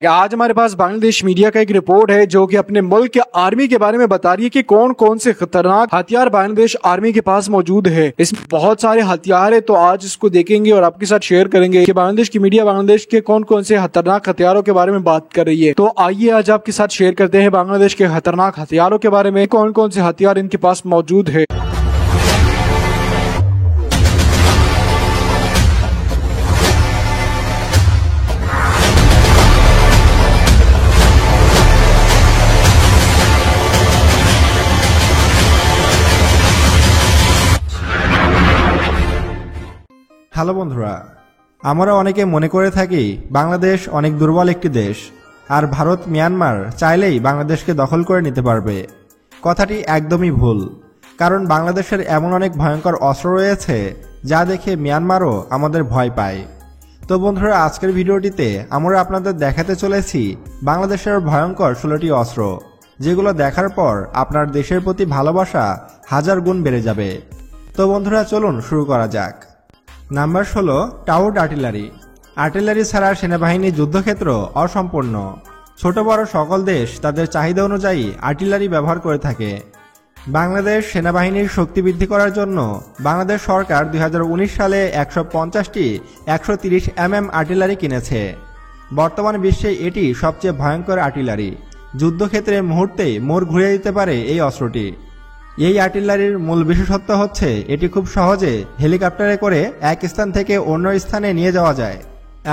आज हमारे पास बांग्लादेश मीडिया का एक रिपोर्ट है जो कि अपने मुल्क के आर्मी के बारे में बता रही है कि कौन कौन से खतरनाक हथियार बांग्लादेश आर्मी के पास मौजूद है। इसमें बहुत सारे हथियार है, तो आज इसको देखेंगे और आपके साथ शेयर करेंगे कि बांग्लादेश की मीडिया बांग्लादेश के कौन कौन से खतरनाक हथियारों के बारे में बात कर रही है। तो आइए आज आपके साथ शेयर करते हैं बांग्लादेश के खतरनाक हथियारों के बारे में, कौन कौन से हथियार इनके पास मौजूद है। হ্যালো বন্ধুরা, আমরা অনেকে মনে করে থাকি বাংলাদেশ অনেক দুর্বল একটি দেশ আর ভারত মিয়ানমার চাইলেই বাংলাদেশকে দখল করে নিতে পারবে। কথাটি একদমই ভুল, কারণ বাংলাদেশের এমন অনেক ভয়ঙ্কর অস্ত্র রয়েছে যা দেখে মিয়ানমারও আমাদের ভয় পায়। তো বন্ধুরা, আজকের ভিডিওটিতে আমরা আপনাদের দেখাতে চলেছি বাংলাদেশের ভয়ঙ্কর 16টি অস্ত্র, যেগুলো দেখার পর আপনার দেশের প্রতি ভালোবাসা হাজার গুণ বেড়ে যাবে। তো বন্ধুরা, চলুন শুরু করা যাক। Number 16, towed artillery. আর্টিলারি ছাড়া সেনাবাহিনী যুদ্ধক্ষেত্র অসম্পূর্ণ। ছোট বড় সকল দেশ তাদের চাহিদা অনুযায়ী আর্টিলারি ব্যবহার করে থাকে। বাংলাদেশ সেনাবাহিনীর শক্তি বৃদ্ধি করার জন্য বাংলাদেশ সরকার 2019 সালে 150টি 130 mm আর্টিলারি কিনেছে। বর্তমান বিশ্বে এটি সবচেয়ে ভয়ঙ্কর আর্টিলারি। যুদ্ধক্ষেত্রে মুহূর্তেই মোড় ঘুরিয়ে দিতে পারে এই অস্ত্রটি। এই আর্টিলারির মূল বিশেষত্ব হচ্ছে এটি খুব সহজে হেলিকপ্টারে করে এক স্থান থেকে অন্য স্থানে নিয়ে যাওয়া যায়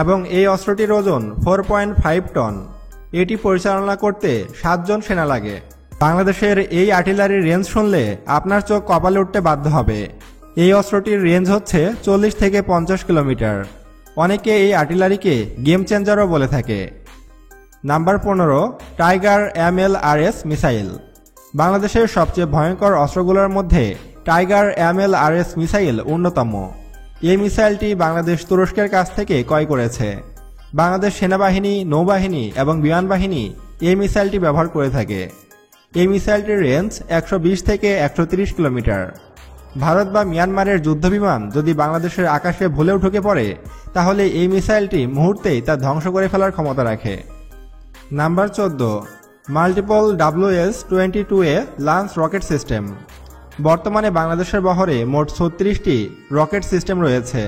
এবং এই অস্ত্রটির ওজন 4.5 টন। এটি পরিচালনা করতে 7 জন সেনা লাগে। বাংলাদেশের এই আর্টিলারির রেঞ্জ শুনলে আপনার চোখ কপালে উঠতে বাধ্য হবে। এই অস্ত্রটির রেঞ্জ হচ্ছে 40 থেকে 50 কিলোমিটার। অনেকে এই আর্টিলারিকে গেম চেঞ্জারও বলে থাকে। Number 15, tiger MLRS missile. বাংলাদেশের সবচেয়ে ভয়ঙ্কর অস্ত্রগুলোর মধ্যে টাইগার MLRS মিসাইল অন্যতম। এই মিসাইলটি বাংলাদেশ তুরস্কের কাছ থেকে ক্রয় করেছে। বাংলাদেশ সেনাবাহিনী, নৌবাহিনী এবং বিমান বাহিনী এই মিসাইলটি ব্যবহার করে থাকে। এই মিসাইলটির রেঞ্জ 120 থেকে 130 কিলোমিটার। ভারত বা মিয়ানমারের যুদ্ধবিমান যদি বাংলাদেশের আকাশে ভুলেও ঢুকে পড়ে, তাহলে এই মিসাইলটি মুহূর্তেই তা ধ্বংস করে ফেলার ক্ষমতা রাখে। Number 14, multiple WS-22A launch rocket system. বর্তমানে বাংলাদেশের বহরে মোট 36টি রকেট সিস্টেম রয়েছে।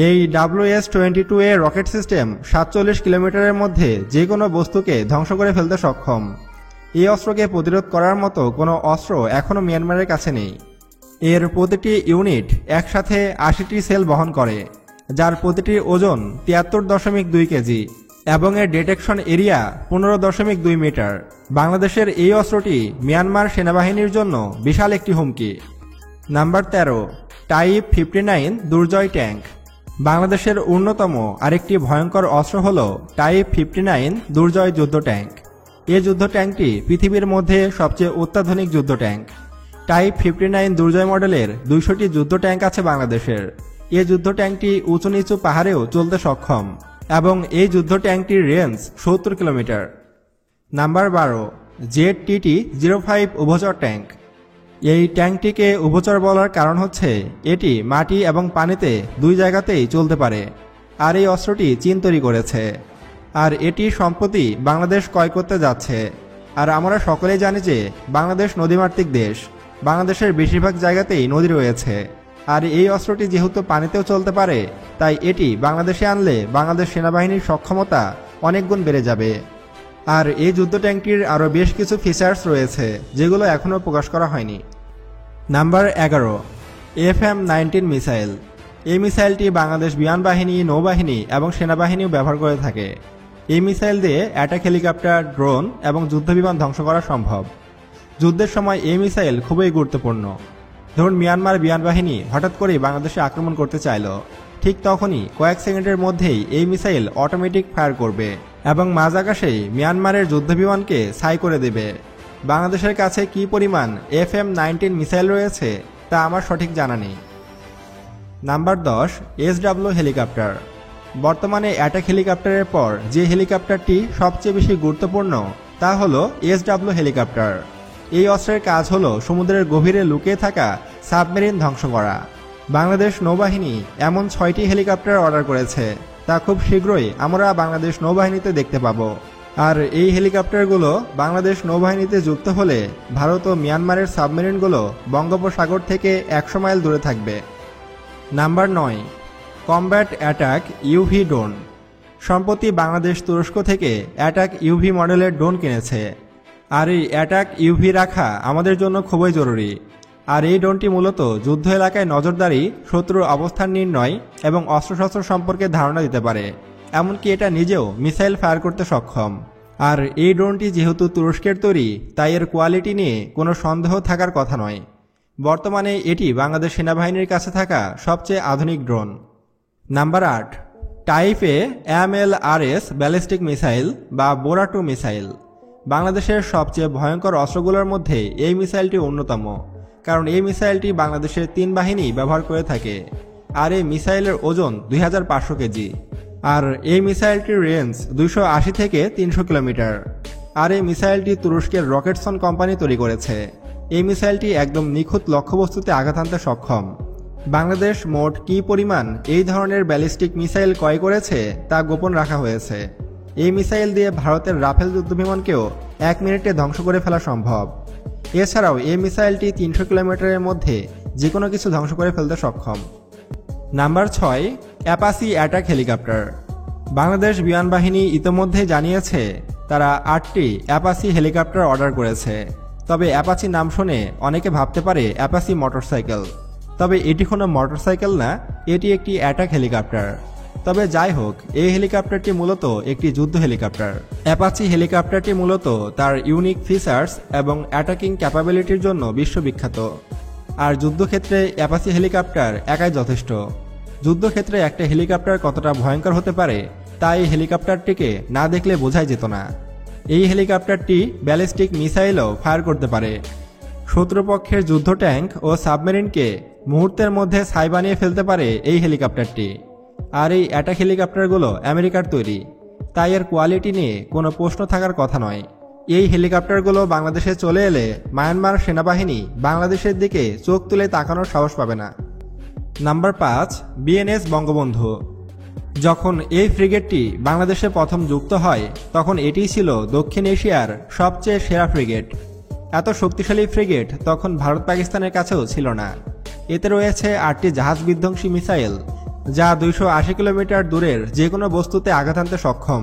এই WS-22A রকেট সিস্টেম 47 কিলোমিটারের মধ্যে যে কোনো বস্তুকে ধ্বংস করে ফেলতে সক্ষম। এই অস্ত্রকে প্রতিরোধ করার মতো কোনো অস্ত্র এখনও মিয়ানমারের কাছে নেই। এর প্রতিটি ইউনিট একসাথে 80টি সেল বহন করে, যার প্রতিটির ওজন 73.2 কেজি এবং এর ডিটেকশন এরিয়া 15.2 মিটার। বাংলাদেশের এই অস্ত্রটি মিয়ানমার সেনাবাহিনীর জন্য বিশাল একটি হুমকি। নাম্বার 13, টাইপ 59 দুর্জয় ট্যাঙ্ক। বাংলাদেশের অন্যতম আরেকটি ভয়ঙ্কর অস্ত্র হল টাইপ 59 দুর্জয় যুদ্ধ ট্যাঙ্ক। এই যুদ্ধ ট্যাঙ্কটি পৃথিবীর মধ্যে সবচেয়ে অত্যাধুনিক যুদ্ধ ট্যাঙ্ক। টাইপ 59 দুর্জয় মডেলের 200টি যুদ্ধ ট্যাঙ্ক আছে বাংলাদেশের। এই যুদ্ধ ট্যাঙ্কটি উঁচু নিচু পাহাড়েও চলতে সক্ষম এবং এই যুদ্ধ ট্যাঙ্কটির রেঞ্জ 70 কিলোমিটার। নাম্বার 12, ZTT-05 উভচর ট্যাঙ্ক। এই ট্যাঙ্কটিকে উভচর বলার কারণ হচ্ছে এটি মাটি এবং পানিতে দুই জায়গাতেই চলতে পারে, আর এই অস্ত্রটি চীন তৈরি করেছে। আর এটি সম্প্রতি বাংলাদেশ ক্রয় করতে যাচ্ছে। আর আমরা সকলেই জানি যে বাংলাদেশ নদীমাতৃক দেশ। বাংলাদেশের বেশিরভাগ জায়গাতেই নদী রয়েছে, আর এই অস্ত্রটি যেহেতু পানিতেও চলতে পারে, তাই এটি বাংলাদেশে আনলে বাংলাদেশ সেনাবাহিনীর সক্ষমতা অনেক গুণ বেড়ে যাবে। আর এই যুদ্ধ ট্যাঙ্কটির আরও বেশ কিছু ফিচার্স রয়েছে যেগুলো এখনও প্রকাশ করা হয়নি। Number 11, FM-19 missile. এই মিসাইলটি বাংলাদেশ বিমান বাহিনী, নৌবাহিনী এবং সেনাবাহিনীও ব্যবহার করে থাকে। এই মিসাইল দিয়ে অ্যাটাক হেলিকপ্টার, ড্রোন এবং যুদ্ধবিমান ধ্বংস করা সম্ভব। যুদ্ধের সময় এই মিসাইল খুবই গুরুত্বপূর্ণ। ধরুন মিয়ানমার বিমান বাহিনী হঠাৎ করেই বাংলাদেশে আক্রমণ করতে চাইল, ঠিক তখনই কয়েক সেকেন্ডের মধ্যেই এই মিসাইল অটোমেটিক ফায়ার করবে এবং মাঝ আকাশেই মিয়ানমারের যুদ্ধবিমানকে ছাই করে দেবে। বাংলাদেশের কাছে কী পরিমাণ FM-19 মিসাইল রয়েছে তা আমার সঠিক জানা নেই। Number 10, SW helicopter. বর্তমানে অ্যাটাক হেলিকপ্টারের পর যে হেলিকপ্টারটি সবচেয়ে বেশি গুরুত্বপূর্ণ তা হলো SW হেলিকপ্টার। এই অস্ত্রের কাজ হলো সমুদ্রের গভীরে লুকিয়ে থাকা সাবমেরিন ধ্বংস করা। বাংলাদেশ নৌবাহিনী এমন 6টি হেলিকপ্টার অর্ডার করেছে তা খুব শীঘ্রই আমরা বাংলাদেশ নৌবাহিনীতে দেখতে পাবো। আর এই হেলিকপ্টারগুলো বাংলাদেশ নৌবাহিনীতে যুক্ত হলে ভারত ও মিয়ানমারের সাবমেরিনগুলো বঙ্গোপসাগর থেকে 100 মাইল দূরে থাকবে। Number 9, combat attack UV drone. সম্প্রতি বাংলাদেশ তুরস্ক থেকে অ্যাটাক ইউভি মডেলের ড্রোন কিনেছে। আর এই অ্যাটাক ইউভি রাখা আমাদের জন্য খুবই জরুরি। আর এই ড্রোনটি মূলত যুদ্ধ এলাকায় নজরদারি, শত্রুর অবস্থান নির্ণয় এবং অস্ত্রশস্ত্র সম্পর্কে ধারণা দিতে পারে। এমনকি এটা নিজেও মিসাইল ফায়ার করতে সক্ষম। আর এই ড্রোনটি যেহেতু তুরস্কের তৈরি, তাই এর কোয়ালিটি নিয়ে কোনো সন্দেহ থাকার কথা নয়। বর্তমানে এটি বাংলাদেশ সেনাবাহিনীর কাছে থাকা সবচেয়ে আধুনিক ড্রোন। নাম্বার 8, টাইপ এ MLRS ব্যালিস্টিক মিসাইল বা বোরা-2 মিসাইল। বাংলাদেশের সবচেয়ে ভয়ঙ্কর অস্ত্রগুলোর মধ্যে এই মিসাইলটি অন্যতম, কারণ এই মিসাইলটি বাংলাদেশের 3 বাহিনী ব্যবহার করে থাকে। আর এই মিসাইলের ওজন 2500 কেজি। আর এই মিসাইলটির রেঞ্জ 280 থেকে 300 কিলোমিটার। আর এই মিসাইলটি তুরস্কের রকেটসন কোম্পানি তৈরি করেছে। এই মিসাইলটি একদম নিখুঁত লক্ষ্যবস্তুতে আঘাত হানতে সক্ষম। বাংলাদেশ মোট কী পরিমাণ এই ধরনের ব্যালিস্টিক মিসাইল ক্রয় করেছে তা গোপন রাখা হয়েছে। এই মিসাইল দিয়ে ভারতের রাফেল যুদ্ধবিমানকেও 1 মিনিটে ধ্বংস করে ফেলা সম্ভব। এছাড়াও এই মিসাইলটি 300 কিলোমিটারের মধ্যে যে কোনো কিছু ধ্বংস করে ফেলতে সক্ষম। Number 6, Apache attack helicopter. Bangladesh বিমান বাহিনী ইতোমধ্যে জানিয়েছে তারা 8টি অ্যাপাচি হেলিকপ্টার অর্ডার করেছে। তবে অ্যাপাচি নাম শুনে অনেকে ভাবতে পারে অ্যাপাচি মোটরসাইকেল। তবে এটি কোনো মোটরসাইকেল না, এটি একটি অ্যাটাক হেলিকপ্টার। তবে যাই হোক, এই হেলিকপ্টারটি মূলত একটি যুদ্ধ হেলিকপ্টার। অ্যাপাচি হেলিকপ্টারটি মূলত তার ইউনিক ফিচার্স এবং অ্যাটাকিং ক্যাপাবিলিটির জন্য বিশ্ববিখ্যাত। আর যুদ্ধক্ষেত্রে অ্যাপাচি হেলিকপ্টার একাই যথেষ্ট। যুদ্ধক্ষেত্রে একটা হেলিকপ্টার কতটা ভয়ঙ্কর হতে পারে তা এই হেলিকপ্টারটিকে না দেখলে বোঝাই যেত না। এই হেলিকপ্টারটি ব্যালিস্টিক মিসাইলও ফায়ার করতে পারে। শত্রুপক্ষের যুদ্ধ ট্যাঙ্ক ও সাবমেরিনকে মুহূর্তের মধ্যে ছাই বানিয়ে ফেলতে পারে এই হেলিকপ্টারটি। আর এই অ্যাটাক হেলিকপ্টারগুলো আমেরিকার তৈরি, তাই এর কোয়ালিটি নিয়ে কোনো প্রশ্ন থাকার কথা নয়। এই হেলিকপ্টারগুলো বাংলাদেশে চলে এলে মায়ানমার সেনাবাহিনী বাংলাদেশের দিকে চোখ তুলে তাকানোর সাহস পাবে না। Number 5, BNS Bangabandhu. যখন এই ফ্রিগেটটি বাংলাদেশে প্রথম যুক্ত হয় তখন এটিই ছিল দক্ষিণ এশিয়ার সবচেয়ে সেরা ফ্রিগেট। এত শক্তিশালী ফ্রিগেট তখন ভারত পাকিস্তানের কাছেও ছিল না। এতে রয়েছে 8টি জাহাজ বিধ্বংসী মিসাইল, যা 280 কিলোমিটার দূরের যে কোনো বস্তুতে আঘাত হানতে সক্ষম।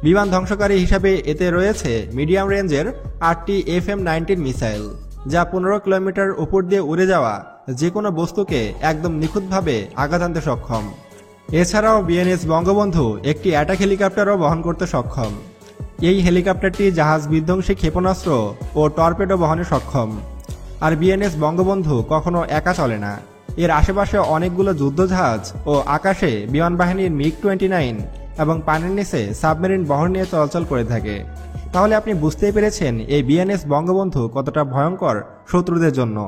বিমান ধ্বংসকারী হিসাবে এতে রয়েছে মিডিয়াম রেঞ্জের 8টি FM-19 মিসাইল, যা 15 কিলোমিটার উপর দিয়ে উড়ে যাওয়া যে কোনো বস্তুকে একদম নিখুঁতভাবে আঘাত হানতে সক্ষম। এছাড়াও বিএনএস বঙ্গবন্ধু একটি অ্যাটাক হেলিকপ্টারও বহন করতে সক্ষম। এই হেলিকপ্টারটি জাহাজ বিধ্বংসী ক্ষেপণাস্ত্র ও টর্পেডো বহনে সক্ষম। আর বিএনএস বঙ্গবন্ধু কখনো একা চলে না। এর আশেপাশে অনেকগুলো যুদ্ধজাহাজ ও আকাশে বিমান বাহিনীর MiG-29 এবং পানির নিচে সাবমেরিন বহর নিয়ে চলাচল করে থাকে। তাহলে আপনি বুঝতেই পেরেছেন এই বিএনএস বঙ্গবন্ধু কতটা ভয়ঙ্কর শত্রুদের জন্য।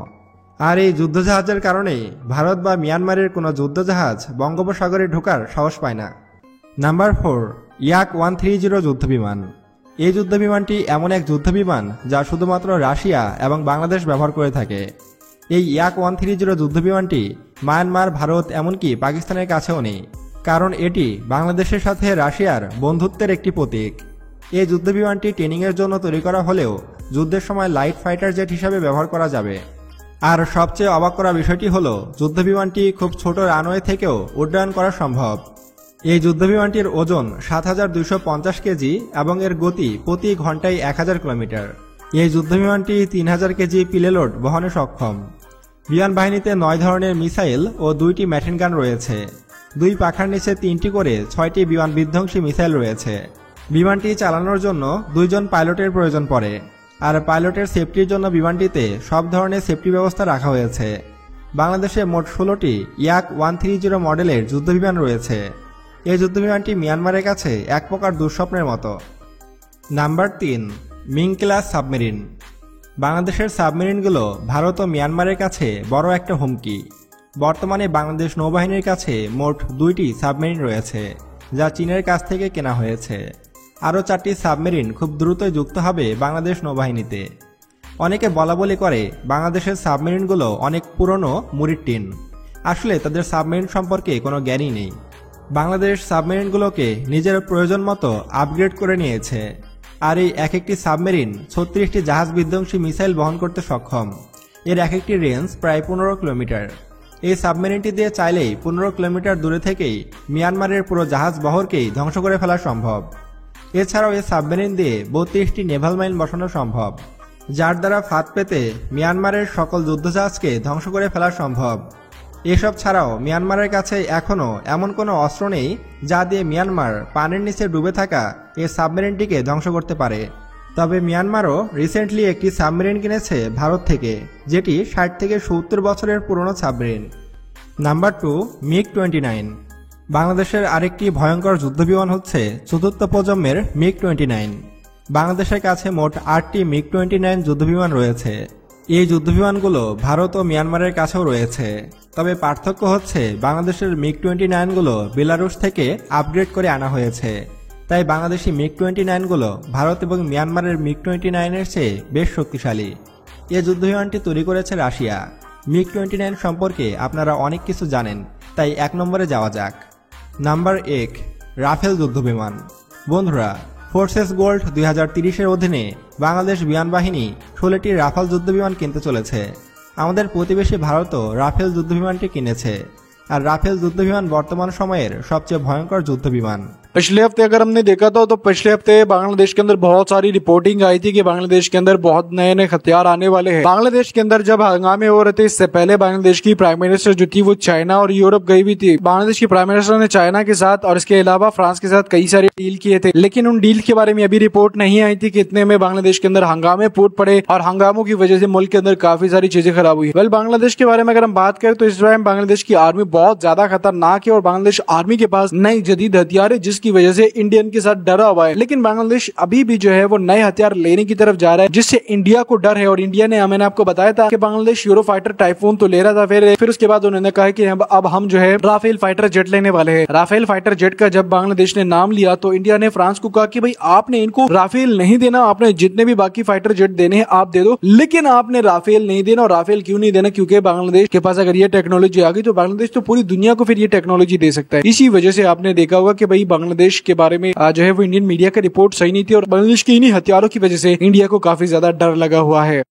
আর এই যুদ্ধজাহাজের কারণেই ভারত বা মিয়ানমারের কোনো যুদ্ধজাহাজ বঙ্গোপসাগরে ঢোকার সাহস পায় না। নাম্বার 4, Yak-130 যুদ্ধবিমান। এই যুদ্ধবিমানটি এমন এক যুদ্ধবিমান যা শুধুমাত্র রাশিয়া এবং বাংলাদেশ ব্যবহার করে থাকে। এই Yak-130 যুদ্ধবিমানটি মায়ানমার, ভারত এমনকি পাকিস্তানের কাছেও নেই, কারণ এটি বাংলাদেশের সাথে রাশিয়ার বন্ধুত্বের একটি প্রতীক। এই যুদ্ধবিমানটি ট্রেনিংয়ের জন্য তৈরি করা হলেও যুদ্ধের সময় লাইট ফাইটার জেট হিসাবে ব্যবহার করা যাবে। আর সবচেয়ে অবাক করা বিষয়টি হলো যুদ্ধবিমানটি খুব ছোট রানওয়ে থেকেও উড্ডয়ন করা সম্ভব। এই যুদ্ধবিমানটির ওজন 7250 কেজি এবং এর গতি প্রতি ঘন্টায় 1000 কিলোমিটার। এই যুদ্ধবিমানটি 3000 কেজি পিলেলোড বহনে সক্ষম। বিমান বাহিনীতে 9 ধরনের মিসাইল ও 2টি মেশিন গান রয়েছে। 2 পাখার নিচে 3টি করে 6টি বিমান বিধ্বংসী মিসাইল রয়েছে। বিমানটি চালানোর জন্য 2 জন পাইলটের প্রয়োজন পড়ে। আর পাইলটের সেফটির জন্য বিমানটিতে সব ধরনের সেফটি ব্যবস্থা রাখা হয়েছে। বাংলাদেশে মোট 16টি Yak-130 মডেলের যুদ্ধবিমান রয়েছে। এই যুদ্ধবিমানটি মিয়ানমারের কাছে এক প্রকার দুঃস্বপ্নের মতো। Number 3, Ming class submarine. বাংলাদেশের সাবমেরিনগুলো ভারত ও মিয়ানমারের কাছে বড় একটা হুমকি। বর্তমানে বাংলাদেশ নৌবাহিনীর কাছে মোট 2টি সাবমেরিন রয়েছে, যা চীনের কাছ থেকে কেনা হয়েছে। আরও 4টি সাবমেরিন খুব দ্রুতই যুক্ত হবে বাংলাদেশ নৌবাহিনীতে। অনেকে বলাবলি করে বাংলাদেশের সাবমেরিনগুলো অনেক পুরনো মুড়ির টিন। আসলে তাদের সাবমেরিন সম্পর্কে কোনো জ্ঞানই নেই। বাংলাদেশ সাবমেরিনগুলোকে নিজের প্রয়োজন মতো আপগ্রেড করে নিয়েছে। আর এই এক একটি সাবমেরিন 36টি জাহাজ বিধ্বংসী মিসাইল বহন করতে সক্ষম। এর এক একটি রেঞ্জ প্রায় 15 কিলোমিটার। এই সাবমেরিনটি দিয়ে চাইলেই 15 কিলোমিটার দূরে থেকেই মিয়ানমারের পুরো জাহাজ বহরকেই ধ্বংস করে ফেলা সম্ভব। এছাড়াও এই সাবমেরিন দিয়ে 32টি নেভাল মাইন বসানো সম্ভব, যার দ্বারা ফাঁদ পেতে মিয়ানমারের সকল যুদ্ধজাহাজকে ধ্বংস করে ফেলা সম্ভব। এসব ছাড়াও মিয়ানমারের কাছে এখনও এমন কোনো অস্ত্র নেই যা দিয়ে মিয়ানমার পানির নিচে ডুবে থাকা এই সাবমেরিনটিকে ধ্বংস করতে পারে। তবে মিয়ানমারও রিসেন্টলি একটি সাবমেরিন কিনেছে ভারত থেকে, যেটি 60 থেকে 70 বছরের পুরনো সাবমেরিন। Number 2, MiG-29। বাংলাদেশের আরেকটি ভয়ঙ্কর যুদ্ধবিমান হচ্ছে চতুর্থ প্রজন্মের MiG-29। বাংলাদেশের কাছে মোট 8টি MiG-29 যুদ্ধবিমান রয়েছে। এই যুদ্ধবিমানগুলো ভারত ও মিয়ানমারের কাছেও রয়েছে। তবে পার্থক্য হচ্ছে বাংলাদেশের MiG-29গুলো বেলারুশ থেকে আপগ্রেড করে আনা হয়েছে। তাই বাংলাদেশি MiG-29গুলো ভারত এবং মিয়ানমারের MiG-29-এর চেয়ে বেশ শক্তিশালী। এই যুদ্ধবিমানটি তৈরি করেছে রাশিয়া। MiG-29 সম্পর্কে আপনারা অনেক কিছু জানেন, তাই 1 নম্বরে যাওয়া যাক। নাম্বার 1, রাফেল যুদ্ধবিমান। বন্ধুরা, ফোর্সেস গোল্ড 2030-এর অধীনে বাংলাদেশ বিমান বাহিনী 16টি রাফেল যুদ্ধবিমান কিনতে চলেছে। আমাদের প্রতিবেশী ভারতও রাফেল যুদ্ধবিমানটি কিনেছে। আর রাফেল যুদ্ধবিমান বর্তমান সময়ের সবচেয়ে ভয়ঙ্কর যুদ্ধবিমান। पिछले हफ्ते अगर हमने देखा तो पिछले हफ्ते बांग्लादेश के अंदर बहुत सारी रिपोर्टिंग आई थी कि बांग्लादेश के अंदर बहुत नए नए हथियार आने वाले हैं। बांग्लादेश के अंदर जब हंगामे हो रहे थे, इससे पहले बांग्लादेश की प्राइम मिनिस्टर जो थी वो चाइना और यूरोप गई हुई थी। बांग्लादेश की प्राइम मिनिस्टर ने चाइना के साथ और इसके अलावा फ्रांस के साथ कई सारे डील किए थे, लेकिन उन डील के बारे में अभी रिपोर्ट नहीं आई थी कि इतने में बांग्लादेश के अंदर हंगामे फूट पड़े और हंगामों की वजह से मुल्क के अंदर काफी सारी चीजें खराब हुई। वेल, बांग्लादेश के बारे में अगर हम बात करें तो इस टाइम बांग्लादेश की आर्मी बहुत ज्यादा खतरनाक है और बांग्लादेश आर्मी के पास नई जदीद हथियार है, जिसकी वजह से इंडियन के साथ डरा हुआ है। लेकिन बांग्लादेश अभी भी जो है वो नए हथियार लेने की तरफ जा रहा है, जिससे इंडिया को डर है। और इंडिया ने, मैंने आपको बताया था कि बांग्लादेश यूरो फाइटर टाइफून तो ले रहा था, फिर उसके बाद उन्होंने कहा कि अब हम जो है राफेल फाइटर जेट लेने वाले हैं। राफेल फाइटर जेट का जब बांग्लादेश ने नाम लिया तो इंडिया ने फ्रांस को कहा कि भाई आपने इनको राफेल नहीं देना, आपने जितने भी बाकी फाइटर जेट देने हैं आप दे दो, लेकिन आपने राफेल नहीं देना। और राफेल क्यों नहीं देना? क्योंकि बांग्लादेश के पास अगर ये टेक्नोलॉजी आ गई तो बांग्लादेश तो पूरी दुनिया को फिर ये टेक्नोलॉजी दे सकता है। इसी वजह से आपने देखा होगा कि भाई बांग्लादेश के बारे में जो है वो इंडियन मीडिया का रिपोर्ट सही नहीं थी और बांग्लादेश के इन्हीं हथियारों की वजह से इंडिया को काफी ज्यादा डर लगा हुआ है।